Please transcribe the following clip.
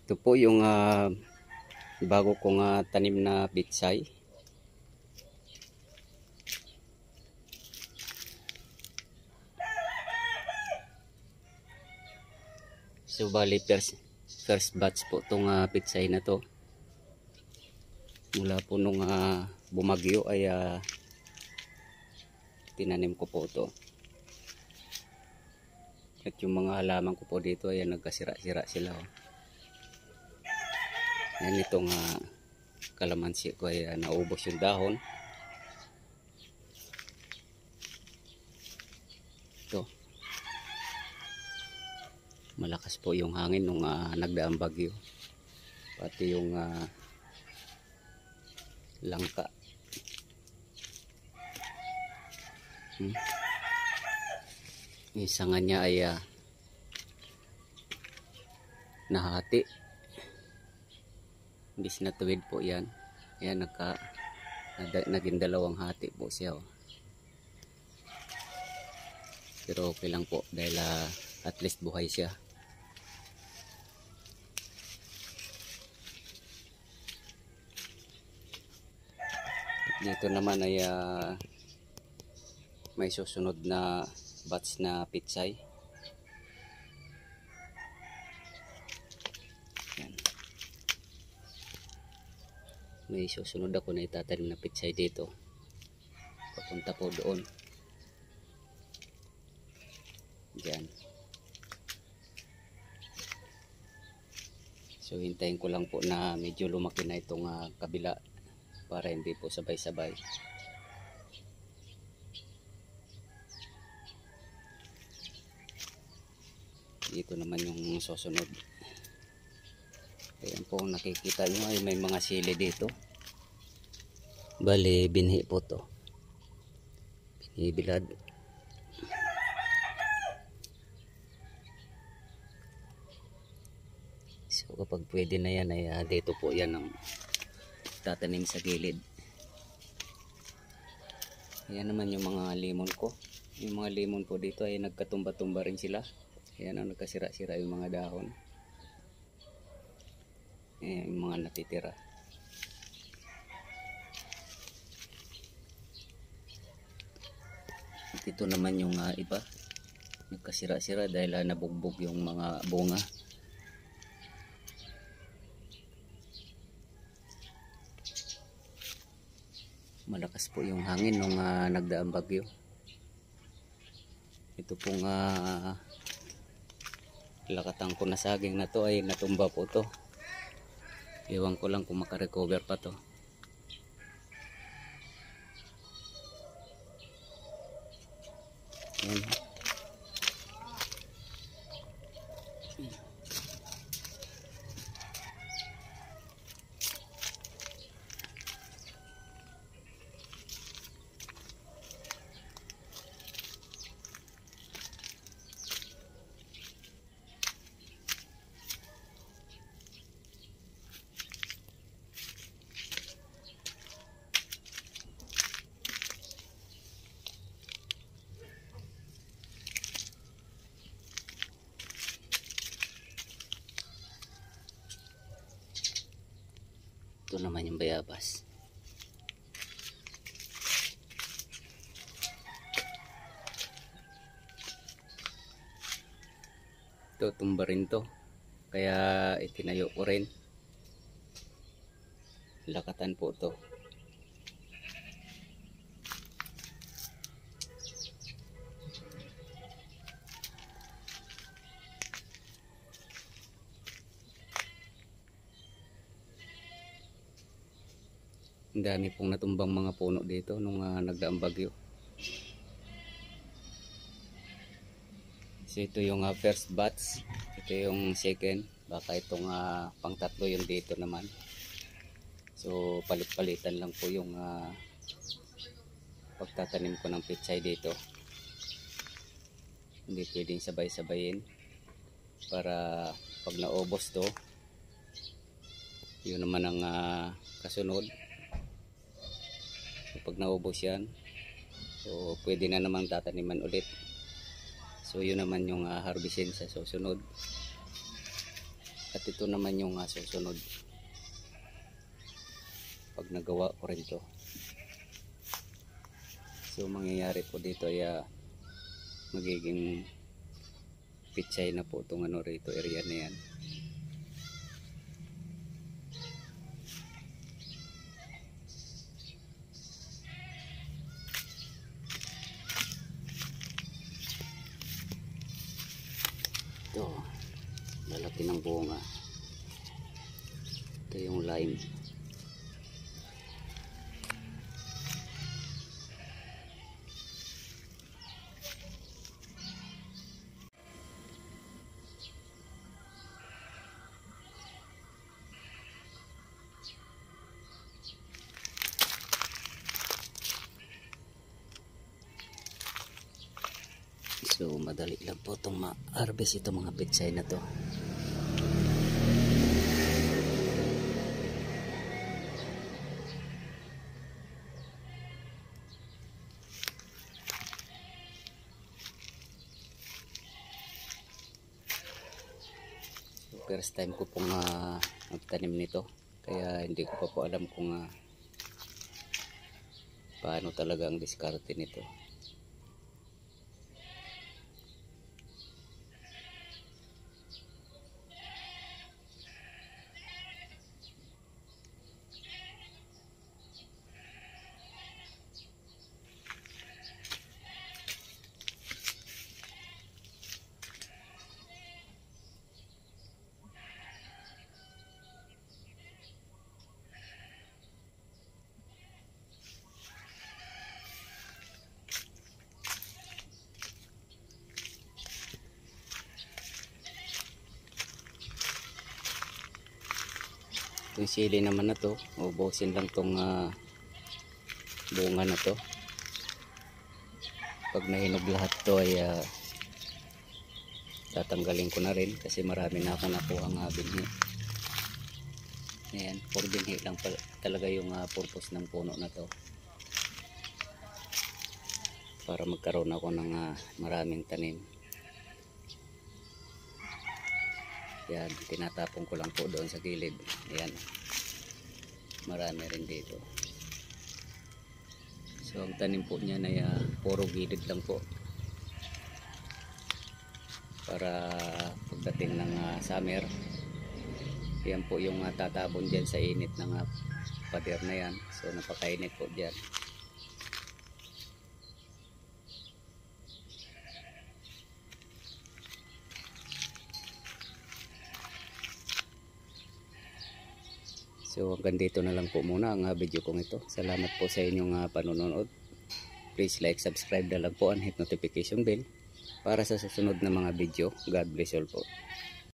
Ito po yung bago kong tanim na pitsay. So bali first batch po itong pitsay na to. Mula po nung bumagyo ay tinanim ko po ito. At yung mga halaman ko po dito ay nagkasira-sira sila. Yan itong kalamansi ko ay naubos yung dahon. Ito. Malakas po yung hangin nung nagdaang bagyo. Pati yung langka. Isang niya ay nahati. Imbis na tuwid po yan. Ayan, naging dalawang hati po siya. Pero okay lang po dahil at least buhay siya. Dito naman ay may susunod na batch na pitsay. Yan. May susunod ako na itatanim na pitsay dito. Papunta po doon. Diyan. So hintayin ko lang po na medyo lumaki na itong kabila para hindi po sabay-sabay. Dito naman yung susunod. Ayan po, nakikita nyo ay may mga sili dito. Bali, binhi po to. Binibilad. So kapag pwede na yan ay dito po yan ang tatanim sa gilid. Ayan naman yung mga lemon ko. Yung mga lemon po dito ay nagkatumba-tumba rin sila. Ayan ang nagkasira-sira yung mga dahon. Ayan yung mga natitira. At ito naman yung iba. Nagkasira-sira dahil nabugbog yung mga bunga. Malakas po yung hangin nung nagdaang bagyo. Ito pong lakatang ko na saging na to ay natumba po to. Iwan ko lang kung makarecover pa to. Ayan. Ito naman yung bayabas. Ito, tumba rin to. Kaya itinayo ko rin. Lakatan po to. Ang dami pong natumbang mga puno dito nung nagdaang bagyo. So ito yung first batch. Ito yung second. Baka itong pang-tatlo yung dito naman. So palit-palitan lang po yung pagtatanim ko ng pitsay dito. Hindi pwedeng sabay-sabayin. Para pag naubos to, yun naman ang kasunod. Pag naubos yan, so pwede na naman tataniman ulit. So yun naman yung harvestin sa susunod. At ito naman yung susunod pag nagawa ko rin to. So mangyayari po dito ay magiging pitsay na po itong rito, area na yan. Ito, lalaki ng bunga. Ito yung lime. So madali lang po itong ma-harvest itong mga pitsay na to. So, first time ko pong magtanim nito, kaya hindi ko pa po alam kung paano talaga ang diskarte nito. Yung sili naman na to, ubusin lang tong bunga na to. Pag nahinog lahat to ay tatanggalin ko na rin kasi marami na ako nakuha ang binhi. Ayan, for binhi lang talaga yung purpose ng puno na to, para magkaroon ako ng maraming tanim. Yan, tinatapon ko lang po doon sa gilid. Ayan, marami rin dito. So ang tanim po niya ay puro gilid lang po, para pagdating ng summer, yan po yung tatabon dyan sa init ng pader na yan. So napakainit po dyan. So hanggang dito na lang po muna ang video kong ito. Salamat po sa inyong panonood. Please like, subscribe na lang po and hit notification bell para sa susunod na mga video. God bless all po.